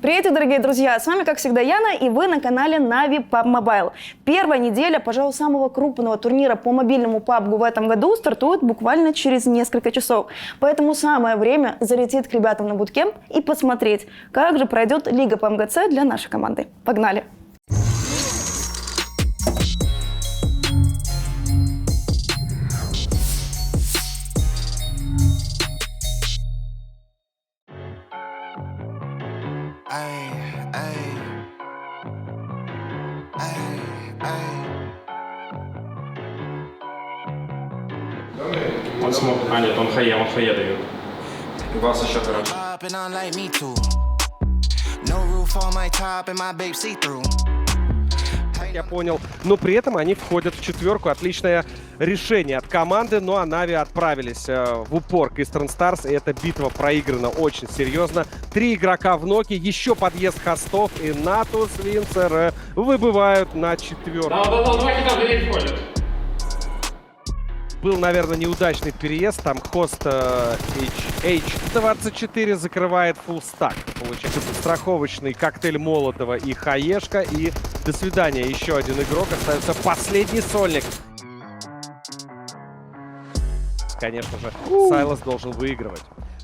Привет, дорогие друзья! С вами, как всегда, Яна, и вы на канале Navi PUBG Mobile. Первая неделя, пожалуй, самого крупного турнира по мобильному PUBG в этом году стартует буквально через несколько часов. Поэтому самое время залететь к ребятам на буткемп и посмотреть, как же пройдет Лига по МГЦ для нашей команды. Погнали! Он смог. А, нет, он хае дает. Вас еще короче. Я понял. Но при этом они входят в четверку. Отличное решение от команды. Ну а Нави отправились в упор к Eastern Stars. И эта битва проиграна очень серьезно. 3 игрока в ноке. Еще подъезд хостов. И Натус, Винцер выбывают на четверку. Да, 2 хита в дверь входят. Был, наверное, неудачный переезд. Там хост H24 закрывает фуллстак. Получается страховочный коктейль Молотова и Хаешка. И до свидания. Еще один игрок. Остается последний сольник. Конечно же, Сайлос должен выигрывать.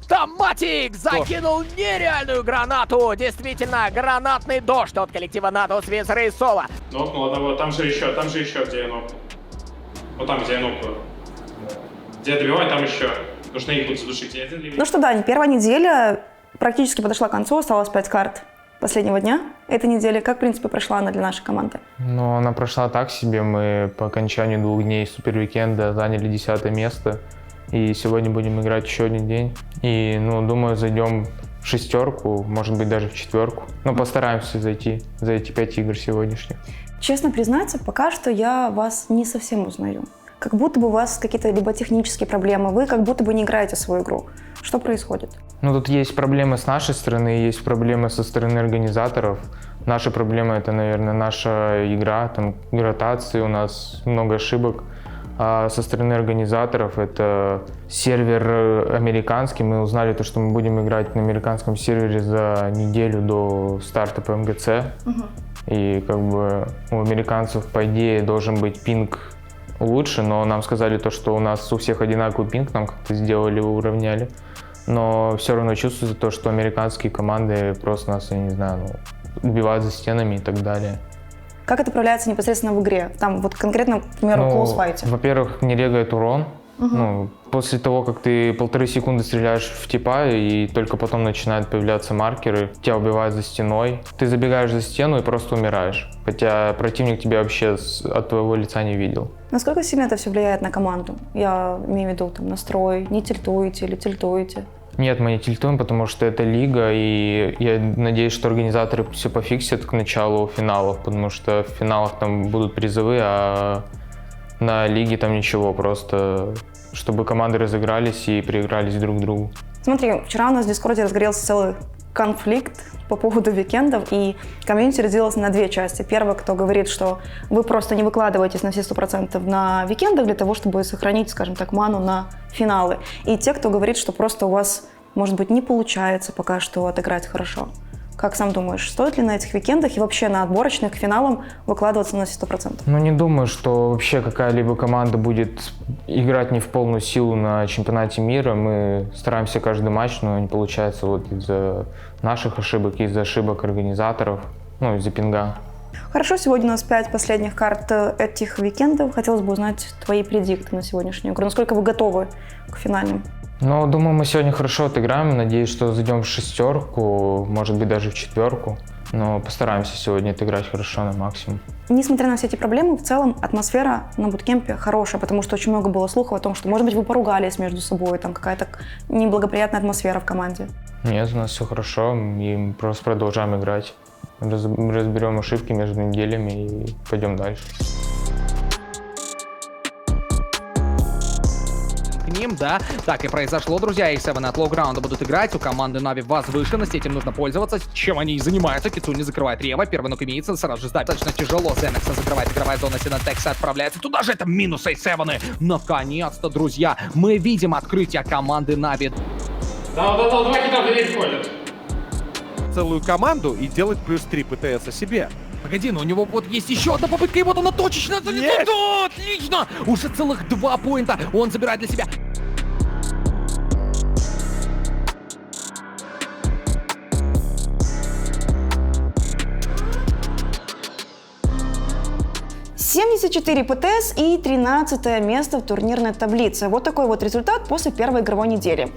Там Матик закинул нереальную гранату. Действительно, гранатный дождь от коллектива Натус, Винсера и Соло. Нокнул одного. Там же еще, где я нокнул. Вот там, где я нокнул. Где я добиваю, там еще. Нужно их тут задушить. Ну что, Дань, первая неделя практически подошла к концу. Осталось 5 карт последнего дня этой недели. Как, в принципе, прошла она для нашей команды? Ну, она прошла так себе. Мы по окончанию 2 дней супервикенда заняли 10 место. И сегодня будем играть еще один день. И, ну, думаю, зайдем в 6, может быть, даже в 4. Но постараемся зайти за эти 5 игр сегодняшних. Честно признаться, пока что я вас не совсем узнаю. Как будто бы у вас какие-то либо технические проблемы, вы как будто бы не играете в свою игру. Что происходит? Ну, тут есть проблемы с нашей стороны, есть проблемы со стороны организаторов. Наша проблема — это, наверное, наша игра, там ротации, у нас много ошибок. А со стороны организаторов это сервер американский. Мы узнали, то, что мы будем играть на американском сервере за неделю до старта по МГЦ. И как бы у американцев, по идее, должен быть пинг лучше, но нам сказали то, что у нас у всех одинаковый пинг, нам как-то сделали, уравняли. Но все равно чувствуется то, что американские команды просто нас, я не знаю, убивают за стенами и так далее. Как это проявляется непосредственно в игре? Там вот конкретно, к примеру, в клоусфайте. Во-первых, не регает урон. Ну, после того, как ты 1,5 секунды стреляешь в типа, и только потом начинают появляться маркеры, тебя убивают за стеной. Ты забегаешь за стену и просто умираешь, хотя противник тебя вообще от твоего лица не видел. Насколько сильно это все влияет на команду? Я имею в виду там настрой, не тильтуете или тильтуете? Нет, мы не тильтуем, потому что это лига, и я надеюсь, что организаторы все пофиксят к началу финалов, потому что в финалах там будут призовые, а на лиге там ничего, просто чтобы команды разыгрались и приигрались друг к другу. Смотри, вчера у нас в Дискорде разгорелся целый конфликт по поводу викендов, и комьюнити разделилось на 2 части. Первая, кто говорит, что вы просто не выкладываетесь на все 100% на викендах для того, чтобы сохранить, скажем так, ману на финалы. И те, кто говорит, что просто у вас, может быть, не получается пока что отыграть хорошо. Как сам думаешь, стоит ли на этих викендах и вообще на отборочных к финалам выкладываться на все 100%? Ну, не думаю, что вообще какая-либо команда будет играть не в полную силу на чемпионате мира. Мы стараемся каждый матч, но не получается вот из-за наших ошибок, из-за ошибок организаторов, ну, из-за пинга. Хорошо, сегодня у нас 5 последних карт этих викендов. Хотелось бы узнать твои предикты на сегодняшнюю игру. Насколько вы готовы к финальным? Ну, думаю, мы сегодня хорошо отыграем. Надеюсь, что зайдем в 6, может быть, даже в 4. Но постараемся сегодня отыграть хорошо на максимум. Несмотря на все эти проблемы, в целом атмосфера на буткемпе хорошая, потому что очень много было слухов о том, что, может быть, вы поругались между собой, там какая-то неблагоприятная атмосфера в команде. Нет, у нас все хорошо, и мы просто продолжаем играть. Разберем ошибки между неделями и пойдем дальше. К ним, да, так и произошло, друзья. X7 от лоу-граунда будут играть. У команды Нави возвышенность, этим нужно пользоваться. Чем они и занимаются. Кицуни закрывает Рева, первый нук имеется, сразу же сдать достаточно тяжело. Зенекса закрывает, игровая зона, Синантекса отправляется. Туда же это минус X7. Наконец-то, друзья, мы видим открытие команды Нави. Да, 2 хита в дверь входят. целую команду и делать плюс 3 ПТС себе. Погоди, но у него вот есть еще одна попытка, и вот она точечно залетает. Да, отлично! Уже целых 2 поинта он забирает для себя. «74 ПТС и 13 место в турнирной таблице». Вот такой вот результат после первой игровой недели.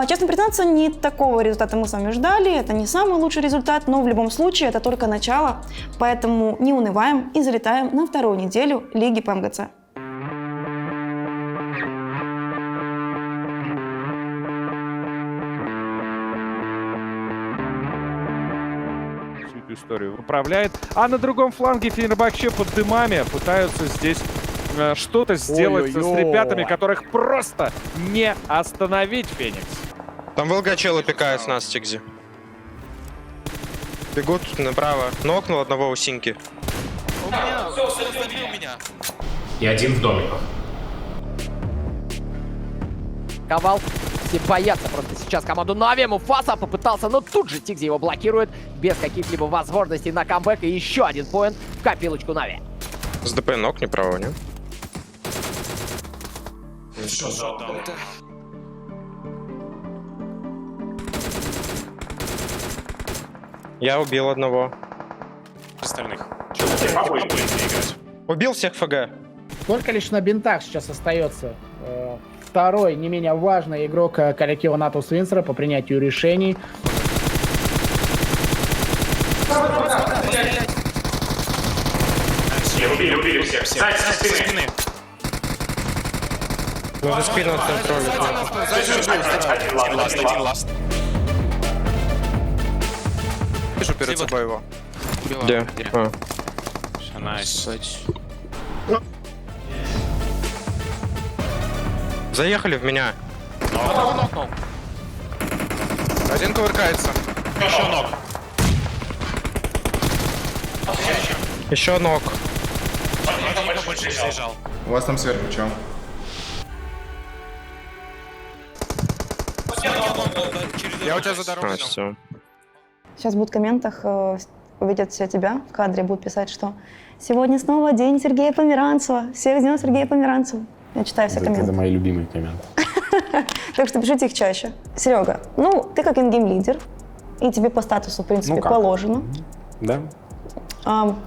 Честно признаться, не такого результата мы с вами ждали. Это не самый лучший результат, но в любом случае это только начало. Поэтому не унываем и залетаем на вторую неделю Лиги по МГЦ. Историю управляет. А на другом фланге Фенербахче под дымами пытаются здесь что-то сделать с ребятами, которых просто не остановить, Феникс. Там в ЛГ челы пикают с нас, Тигзи. Бегут направо. Нокнул одного у Синьки. И один в домиках. Ковал. Все боятся просто сейчас команду Нави. Муфаса попытался, но тут же Тигзи его блокирует. Без каких-либо возможностей на камбэк. И еще один поинт в копилочку Нави. С ДП нокни право, не? Я убил одного. Остальных. Убил всех ФГ. Только лишь на бинтах сейчас остается второй, не менее важный игрок коллектива Natus Windsor по принятию решений. Убили всех. Со спины. Нужно спину контролить. Один ласт. Вижу перед собой его. Где? Найс. Заехали в меня. Один кувыркается. Еще ног. Еще ног. Больше не лежал. У вас там сверху чем? Я у тебя за дорогу. Все. Сейчас будут в комментах, увидят все тебя в кадре, будут писать, что сегодня снова день Сергея Померанцева. Всех с днем Сергея Померанцева. Я читаю все комменты. Это мои любимые комменты. Так что пишите их чаще. Серега, ну, ты как ингейм-лидер, и тебе по статусу, в принципе, как? положено, Да?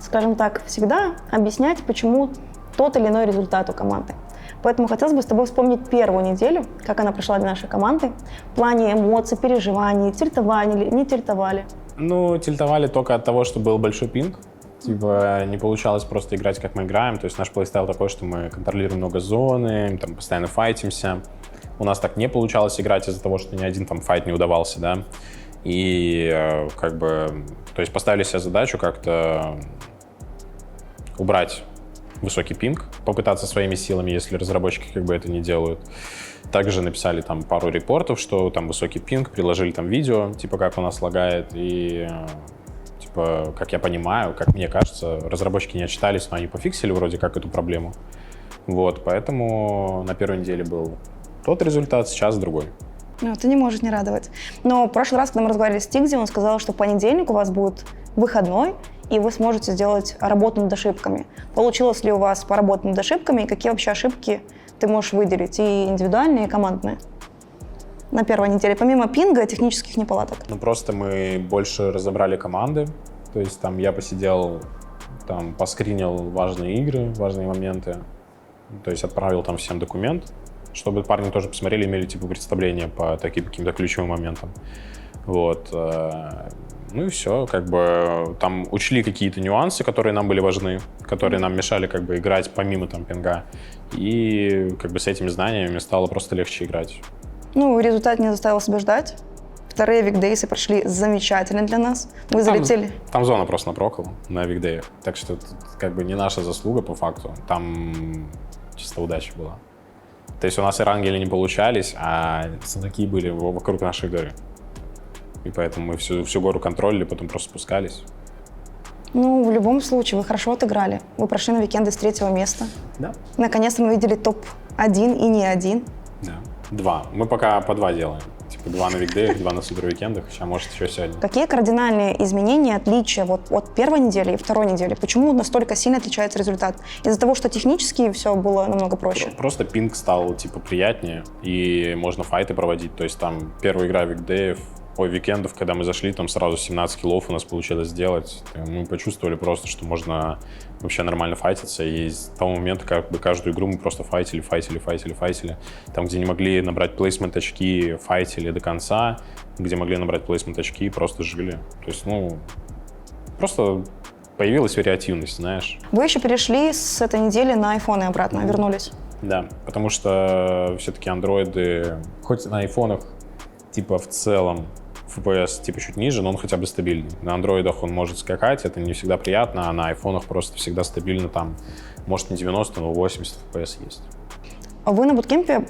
скажем так, всегда объяснять, почему тот или иной результат у команды. Поэтому хотелось бы с тобой вспомнить первую неделю, как она прошла для нашей команды, в плане эмоций, переживаний, тильтовали или не тильтовали. Ну, тильтовали только от того, что был большой пинг. Типа, не получалось просто играть, как мы играем. То есть наш плейстайл такой, что мы контролируем много зоны, там постоянно файтимся. У нас так не получалось играть из-за того, что ни один там файт не удавался, да. И как бы, то есть поставили себе задачу как-то убрать высокий пинг, попытаться своими силами, если разработчики как бы это не делают. Также написали там пару репортов, что там высокий пинг, приложили там видео, типа как у нас лагает, и типа, как я понимаю, как мне кажется, разработчики не отчитались, но они пофиксили вроде как эту проблему. Вот, поэтому на первой неделе был тот результат, сейчас другой. Ну, это не может не радовать. Но в прошлый раз, когда мы разговаривали с Тигзи, он сказал, что в понедельник у вас будет выходной, и вы сможете сделать работу над ошибками. Получилось ли у вас поработать над ошибками, и какие вообще ошибки ты можешь выделить, и индивидуальные, и командные? На первой неделе, помимо пинга и технических неполадок. Ну, просто мы больше разобрали команды, то есть там я посидел, там поскринил важные игры, важные моменты, то есть отправил там всем документ, чтобы парни тоже посмотрели, имели типа представление по таким каким-то ключевым моментам. Вот. Ну и все, как бы там учли какие-то нюансы, которые нам были важны, которые нам мешали как бы играть помимо там пинга. И как бы с этими знаниями стало просто легче играть. Ну, результат не заставил себя ждать. Вторые викдейсы прошли замечательно для нас. Мы залетели. Там зона просто напрокала на викдеях, так что это как бы не наша заслуга по факту. Там чисто удача была. То есть у нас и рангели не получались, а сундуки были вокруг нашей горы. И поэтому мы всю гору контролили, потом просто спускались. Ну, в любом случае, вы хорошо отыграли. Вы прошли на викенды с 3-го места. Да. Наконец-то мы видели топ-1 и не один. Да. 2. Мы пока по 2 делаем. Типа Типа 2 на викдеях, 2 на супервикендах, сейчас может еще сегодня. Какие кардинальные изменения, отличия вот от первой недели и второй недели? Почему настолько сильно отличается результат? Из-за того, что технически все было намного проще? Просто пинг стал типа приятнее, и можно файты проводить. То есть там первая игра викендов, когда мы зашли, там сразу 17 киллов у нас получилось сделать. Мы почувствовали просто, что можно вообще нормально файтиться, и с того момента как бы каждую игру мы просто файтили. Там, где не могли набрать плейсмент очки, файтили до конца, где могли набрать плейсмент очки, просто жили. То есть, просто появилась вариативность, знаешь. Вы еще перешли с этой недели на айфоны обратно, вернулись? Да, потому что все-таки андроиды, хоть на айфонах, типа в целом, FPS типа чуть ниже, но он хотя бы стабильный. На андроидах он может скакать, это не всегда приятно, а на айфонах просто всегда стабильно, там, может не 90, но 80 FPS есть. Вы на буткемпе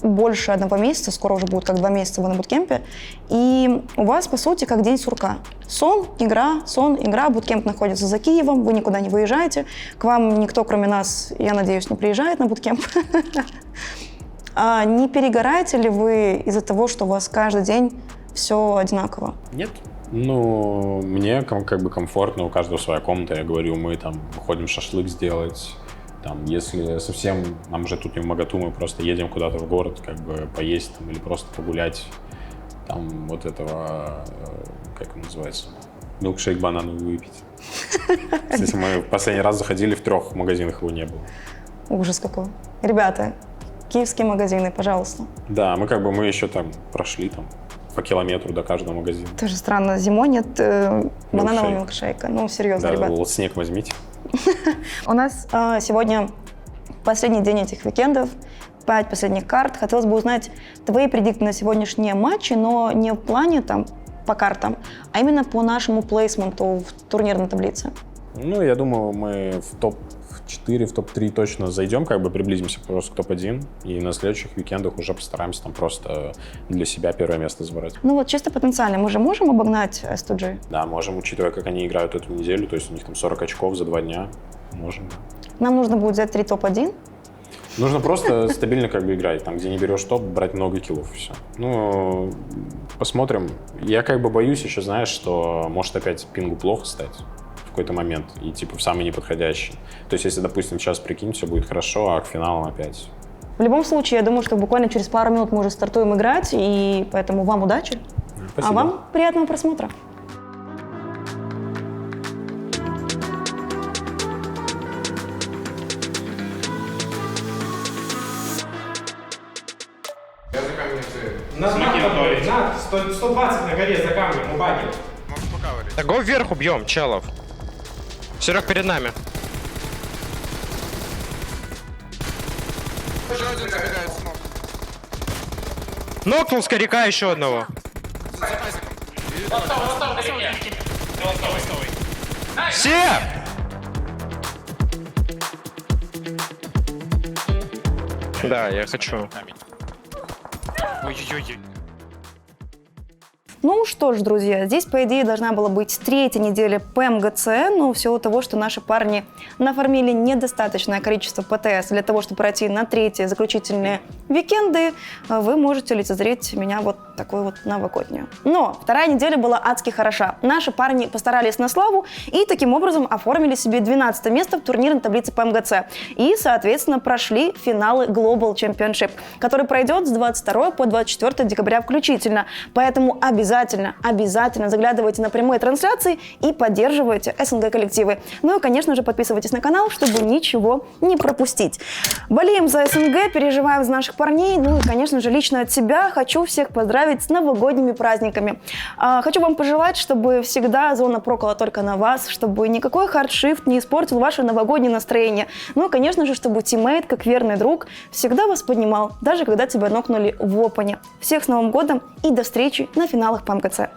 больше 1 месяца, скоро уже будет как 2 месяца вы на буткемпе, и у вас, по сути, как день сурка. Сон, игра, буткемп находится за Киевом, вы никуда не выезжаете, к вам никто, кроме нас, я надеюсь, не приезжает на буткемп. А не перегораете ли вы из-за того, что у вас каждый день все одинаково? Нет. Мне как бы комфортно, у каждого своя комната, я говорю, мы там выходим шашлык сделать, там, если совсем нам уже тут не в моготу, мы просто едем куда-то в город, как бы поесть там, или просто погулять, там, вот этого, как он называется, милкшейк банановый выпить. Кстати, мы в последний раз заходили, в 3 магазинах его не было. Ужас какой. Ребята, киевские магазины, пожалуйста. Да, мы еще там прошли там по километру до каждого магазина. Тоже странно, зимой нет бананового милкшейка. Серьезно, да, ребята. Вот снег возьмите. У нас сегодня последний день этих викендов, 5 последних карт. Хотелось бы узнать твои предикты на сегодняшние матчи, но не в плане там по картам, а именно по нашему плейсменту в турнирной таблице. Я думаю, мы в топ-4, в топ-3 точно зайдем, как бы приблизимся просто к топ-1, и на следующих викендах уже постараемся там просто для себя первое место забрать. Чисто потенциально, мы же можем обогнать S2G? Да, можем, учитывая, как они играют эту неделю, то есть у них там 40 очков за 2 дня, можем, да. Нам нужно будет взять 3 топ-1? Нужно просто стабильно как бы играть, там, где не берешь топ, брать много киллов, и все. Посмотрим. Я как бы боюсь еще, знаешь, что может опять пингу плохо стать в какой-то момент, и типа в самый неподходящий. То есть, если, допустим, сейчас, прикинь, все будет хорошо, а к финалам опять. В любом случае, я думаю, что буквально через пару минут мы уже стартуем играть, и поэтому вам удачи. Спасибо. А вам приятного просмотра. Смоки готовить. 120 на горе за камнем, у баги. Да го вверх убьем, челов. Серег перед нами. Нокнул скоряка еще одного. Все! Да, я хочу. Ой-ой-ой. Ну что ж, друзья, здесь, по идее, должна была быть 3-я неделя ПМГЦ, но в силу того, что наши парни нафармили недостаточное количество ПТС для того, чтобы пройти на 3-е заключительные викенды, вы можете лицезреть меня вот такой вот новогоднюю. Но 2-я неделя была адски хороша. Наши парни постарались на славу и таким образом оформили себе 12-е место в турнирной таблице ПМГЦ. И, соответственно, прошли финалы Global Championship, который пройдет с 22 по 24 декабря включительно. Поэтому обязательно заглядывайте на прямые трансляции и поддерживайте СНГ коллективы. Ну и, конечно же, подписывайтесь на канал, чтобы ничего не пропустить. Болеем за СНГ, переживаем за наших парней. Ну и, конечно же, лично от себя хочу всех поздравить с новогодними праздниками. Хочу вам пожелать, чтобы всегда зона прокола только на вас, чтобы никакой хардшифт не испортил ваше новогоднее настроение. Ну и, конечно же, чтобы тиммейт, как верный друг, всегда вас поднимал, даже когда тебя нокнули в опене. Всех с Новым годом и до встречи на финалах ПМГЦ.